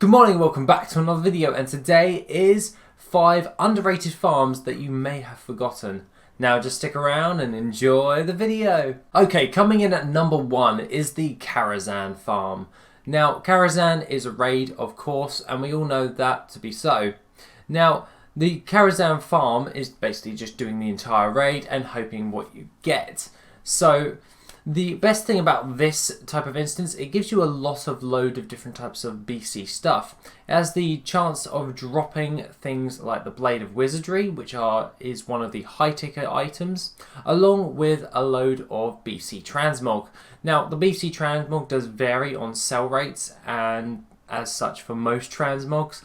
Good morning, welcome back to another video, and today is 5 underrated farms that you may have forgotten. Now just stick around and enjoy the video. Okay, coming in at number 1 is the KARAZHAN farm. Now KARAZHAN is a raid, of course, and we all know that to be so. Now the KARAZHAN farm is basically just doing the entire raid and hoping what you get. So the best thing about this type of instance, it gives you a load of different types of BC stuff. It has the chance of dropping things like the Blade of Wizardry, which is one of the high ticket items, along with a load of BC Transmog. Now the BC Transmog does vary on sell rates and as such for most transmogs,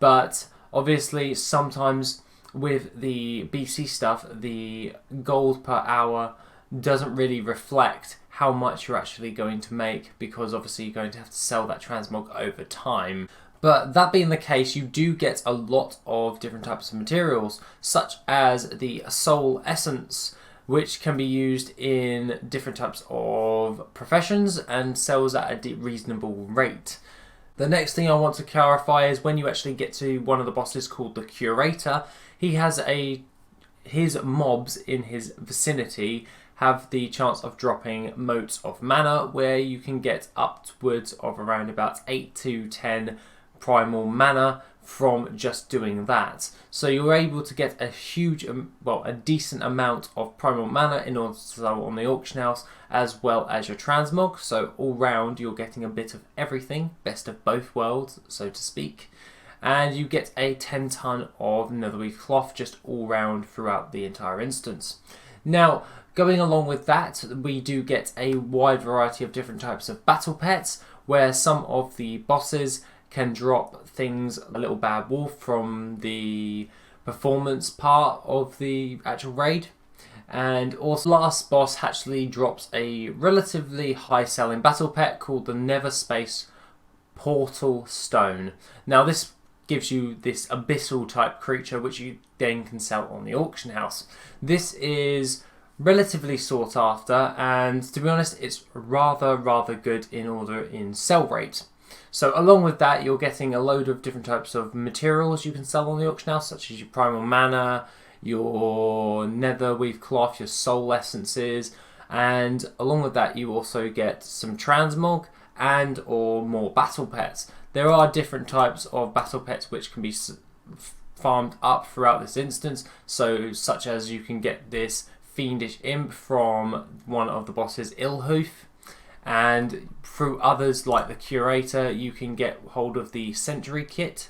but obviously sometimes with the BC stuff, the gold per hour doesn't really reflect how much you're actually going to make, because obviously you're going to have to sell that transmog over time. But that being the case, you do get a lot of different types of materials, such as the Soul Essence, which can be used in different types of professions and sells at a reasonable rate. The next thing I want to clarify is when you actually get to one of the bosses called the Curator, he has his mobs in his vicinity have the chance of dropping motes of mana, where you can get upwards of around about 8 to 10 primal mana from just doing that. So you're able to get a a decent amount of primal mana in order to sell on the auction house, as well as your transmog. So all round you're getting a bit of everything, best of both worlds, so to speak. And you get a 10 ton of netherweave cloth just all round throughout the entire instance. Now, going along with that, we do get a wide variety of different types of battle pets, where some of the bosses can drop things, a little bad wolf from the performance part of the actual raid. And also last boss actually drops a relatively high selling battle pet called the Neverspace Portal Stone. Now this gives you this abyssal type creature which you then can sell on the auction house. This is relatively sought after, and to be honest it's rather good in sell rate. So along with that, you're getting a load of different types of materials you can sell on the auction house, such as your primal mana, your netherweave cloth, your soul essences, and along with that you also get some transmog and or more battle pets. There are different types of battle pets which can be farmed up throughout this instance, so such as you can get this fiendish imp from one of the bosses, Illhoof, and through others like the Curator you can get hold of the Century Kit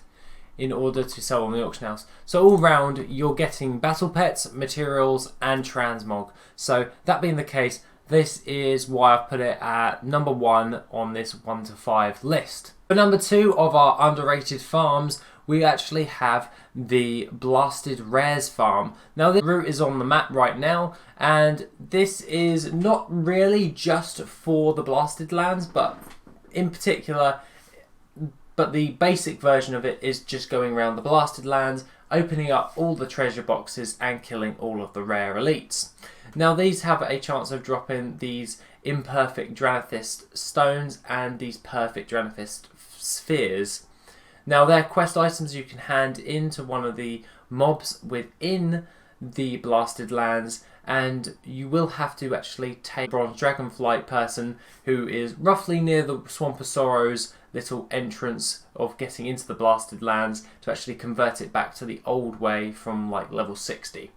in order to sell on the auction house. So all round you're getting battle pets, materials and transmog. So that being the case, this is why I've put it at number 1 on this 1 to 5 list. For number 2 of our underrated farms, we actually have the Blasted Rares farm. Now this route is on the map right now, and this is not really just for the Blasted Lands, but in particular, the basic version of it is just going around the Blasted Lands, opening up all the treasure boxes and killing all of the rare elites. Now these have a chance of dropping these imperfect Dranathist stones and these perfect Dranathist spheres. Now they're quest items you can hand into one of the mobs within the Blasted Lands, and you will have to actually take Bronze Dragonflight person who is roughly near the Swamp of Sorrows little entrance of getting into the Blasted Lands to actually convert it back to the old way from like level 60.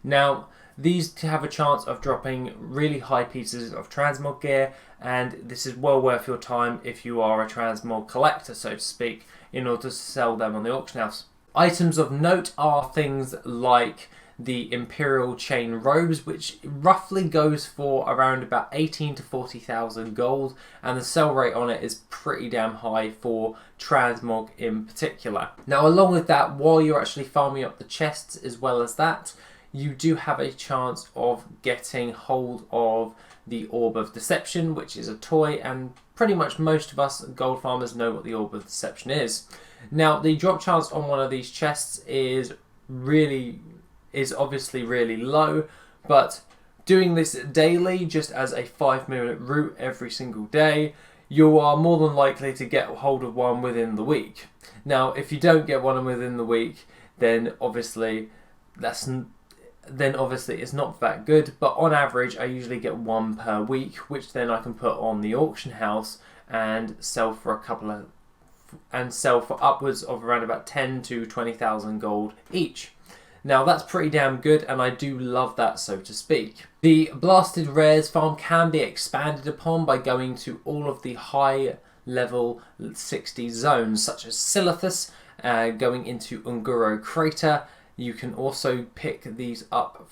Now these have a chance of dropping really high pieces of transmog gear, and this is well worth your time if you are a transmog collector, so to speak, in order to sell them on the auction house. Items of note are things like the Imperial Chain Robes, which roughly goes for around about 18 to 40,000 gold, and the sell rate on it is pretty damn high for transmog in particular. Now along with that, while you're actually farming up the chests as well as that, you do have a chance of getting hold of the Orb of Deception, which is a toy, and pretty much most of us gold farmers know what the Orb of Deception is. Now the drop chance on one of these chests is obviously really low, but doing this daily just as a 5-minute route every single day, you are more than likely to get hold of one within the week. Now, if you don't get one within the week, then obviously it's not that good. But on average, I usually get one per week, which then I can put on the auction house and sell for upwards of around about 10 to 20,000 gold each. Now that's pretty damn good, and I do love that, so to speak. The Blasted Rares farm can be expanded upon by going to all of the high level 60 zones, such as Silithus, going into Unguro Crater. You can also pick these up,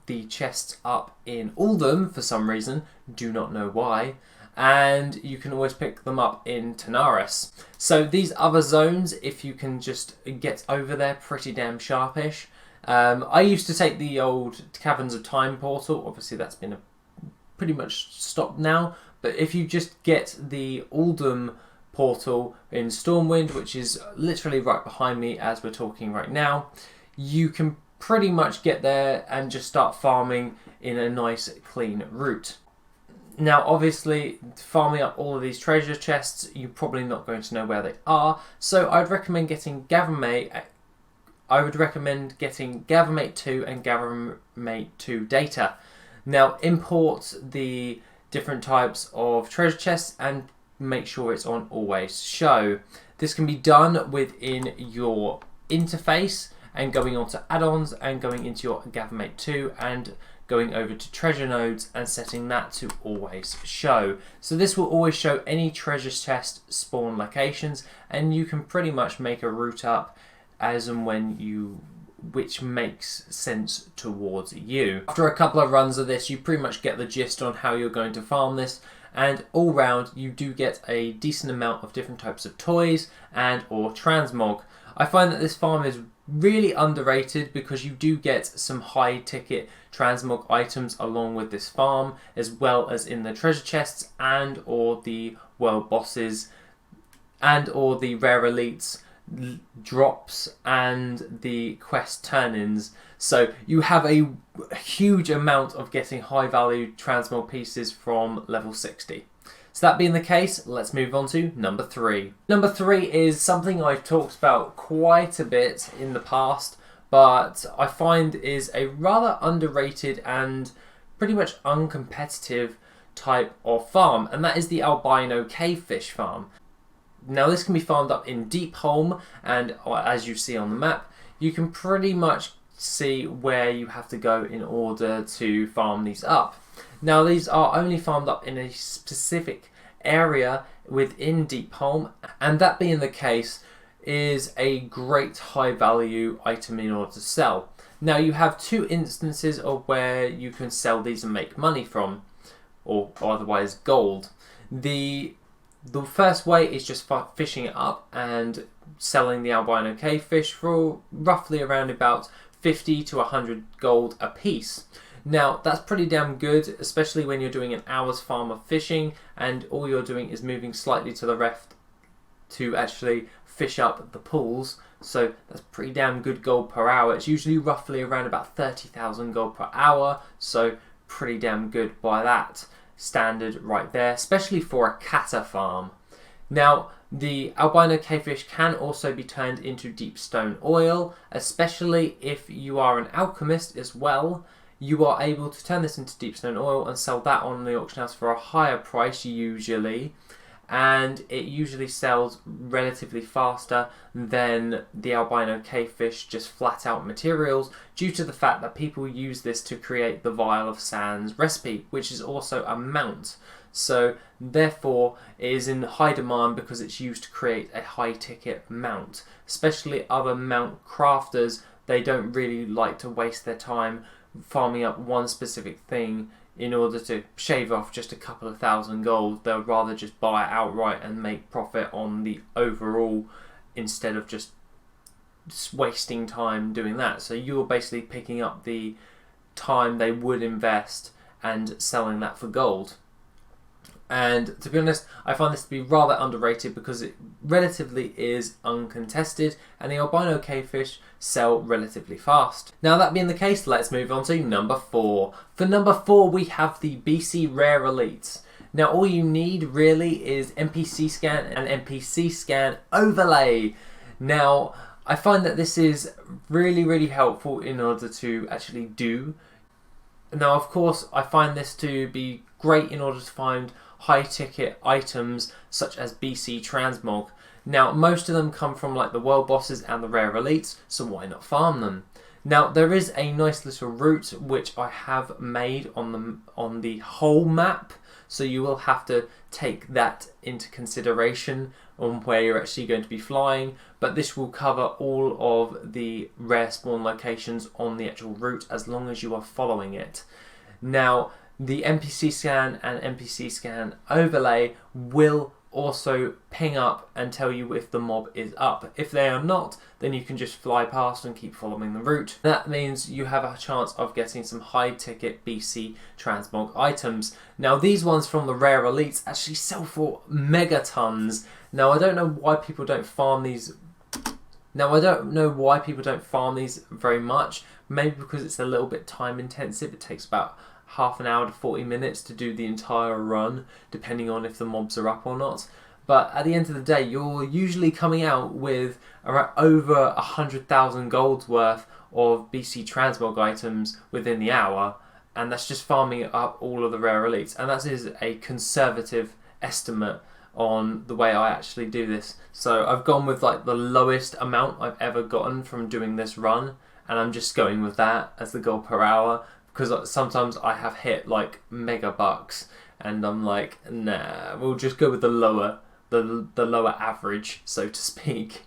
the chests up in Uldum for some reason, do not know why. And you can always pick them up in Tanaris. So these other zones, if you can just get over there pretty damn sharpish. I used to take the old Caverns of Time portal. Obviously that's been pretty much stopped now. But if you just get the Uldum portal in Stormwind, which is literally right behind me as we're talking right now, you can pretty much get there and just start farming in a nice clean route. Now obviously, farming up all of these treasure chests, you're probably not going to know where they are, so I'd recommend getting Gathermate 2 and Gathermate 2 data. Now import the different types of treasure chests and make sure it's on always show. This can be done within your interface and going on to add-ons and going into your Gathermate 2 and going over to treasure nodes and setting that to always show. So this will always show any treasure chest spawn locations, and you can pretty much make a route up as and when which makes sense towards you. After a couple of runs of this, you pretty much get the gist on how you're going to farm this, and all round you do get a decent amount of different types of toys and or transmog. I find that this farm is really underrated because you do get some high ticket transmog items along with this farm, as well as in the treasure chests and or the world bosses and or the rare elites drops and the quest turn-ins. So you have a huge amount of getting high value transmog pieces from level 60. So that being the case, let's move on to number 3. Number 3 is something I've talked about quite a bit in the past, but I find is a rather underrated and pretty much uncompetitive type of farm, and that is the albino cavefish farm. Now this can be farmed up in Deepholm, and as you see on the map, you can pretty much see where you have to go in order to farm these up. Now these are only farmed up in a specific area within Deepholm, and that being the case is a great high value item in order to sell. Now you have two instances of where you can sell these and make money from, or otherwise gold. The first way is just fishing it up and selling the albino cavefish for roughly around about 50 to 100 gold a piece. Now that's pretty damn good, especially when you're doing an hour's farm of fishing and all you're doing is moving slightly to the left to actually fish up the pools. So that's pretty damn good gold per hour. It's usually roughly around about 30,000 gold per hour, so pretty damn good by that standard right there, especially for a kata farm. Now the albino cavefish can also be turned into deep stone oil, especially if you are an alchemist as well. You are able to turn this into deep stone oil and sell that on the auction house for a higher price usually, and it usually sells relatively faster than the albino cavefish just flat out materials, due to the fact that people use this to create the Vial of Sands recipe, which is also a mount. So therefore it is in high demand because it's used to create a high ticket mount. Especially other mount crafters, they don't really like to waste their time farming up one specific thing in order to shave off just a couple of thousand gold. They'll rather just buy it outright and make profit on the overall instead of just wasting time doing that. So you're basically picking up the time they would invest and selling that for gold. And to be honest, I find this to be rather underrated because it relatively is uncontested and the albino cavefish sell relatively fast. Now that being the case, let's move on to number 4. For number 4 we have the BC Rare Elites. Now all you need really is NPC scan and NPC scan overlay. Now I find that this is really helpful in order to actually do. Now of course I find this to be great in order to find high ticket items such as BC transmog. Now most of them come from like the world bosses and the rare elites, so why not farm them? Now there is a nice little route which I have made on the whole map, so you will have to take that into consideration on where you're actually going to be flying, but this will cover all of the rare spawn locations on the actual route as long as you are following it. Now the NPC scan and NPC scan overlay will also ping up and tell you if the mob is up. If they are not, then you can just fly past and keep following the route. That means you have a chance of getting some high ticket BC transmog items. Now these ones from the rare elites actually sell for megatons. Now I don't know why people don't farm these. Very much. Maybe because it's a little bit time intensive. It takes about half an hour to 40 minutes to do the entire run, depending on if the mobs are up or not. But at the end of the day, you're usually coming out with around over 100,000 gold's worth of BC transmog items within the hour, and that's just farming up all of the rare elites. And that is a conservative estimate on the way I actually do this. So I've gone with like the lowest amount I've ever gotten from doing this run, and I'm just going with that as the gold per hour, because sometimes I have hit like mega bucks and I'm like, nah, we'll just go with the lower average, so to speak.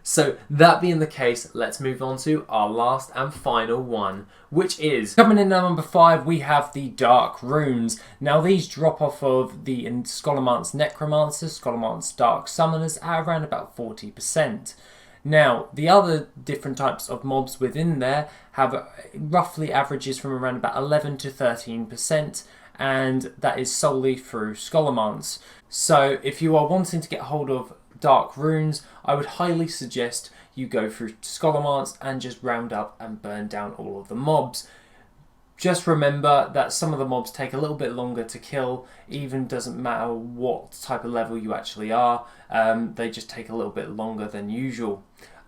So that being the case, let's move on to our last and final one, which is coming in at number 5. We have the Dark Runes. Now these drop off of the Scholomance Necromancers, Scholomance Dark Summoners at around about 40%. Now, the other different types of mobs within there have roughly averages from around about 11 to 13%, and that is solely through Scholomance. So if you are wanting to get hold of Dark Runes, I would highly suggest you go through Scholomance and just round up and burn down all of the mobs. Just remember that some of the mobs take a little bit longer to kill, even doesn't matter what type of level you actually are, they just take a little bit longer than usual.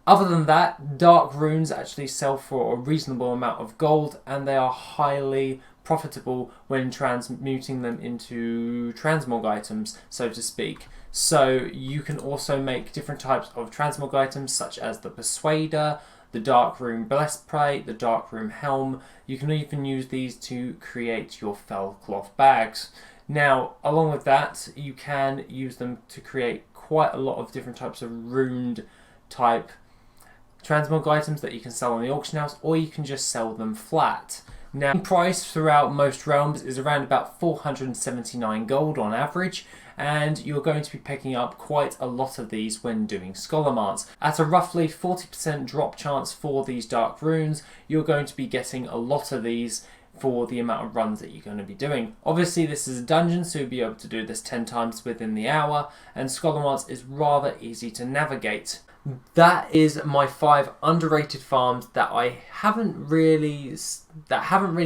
Other than that, Dark Runes actually sell for a reasonable amount of gold, and they are highly profitable when transmuting them into transmog items, so to speak. So you can also make different types of transmog items such as the Persuader, the Dark Rune Breastplate, the Dark Rune Helm. You can even use these to create your fell cloth bags. Now, along with that, you can use them to create quite a lot of different types of runed type transmog items that you can sell on the auction house, or you can just sell them flat. Now, price throughout most realms is around about 479 gold on average, and you're going to be picking up quite a lot of these when doing Scholomance. At a roughly 40% drop chance for these Dark Runes, you're going to be getting a lot of these for the amount of runs that you're going to be doing. Obviously this is a dungeon, so you'll be able to do this 10 times within the hour, and Scholomance is rather easy to navigate. That is my 5 underrated farms that haven't really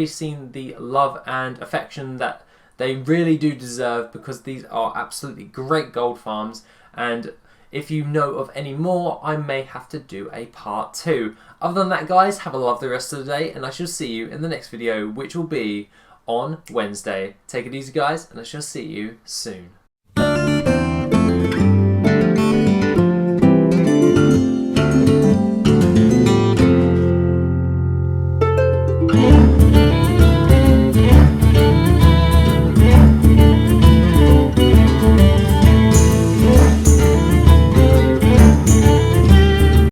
seen the love and affection that they really do deserve, because these are absolutely great gold farms, and if you know of any more, I may have to do a part 2. Other than that, guys, have a lovely rest of the day, and I shall see you in the next video, which will be on Wednesday. Take it easy, guys, and I shall see you soon.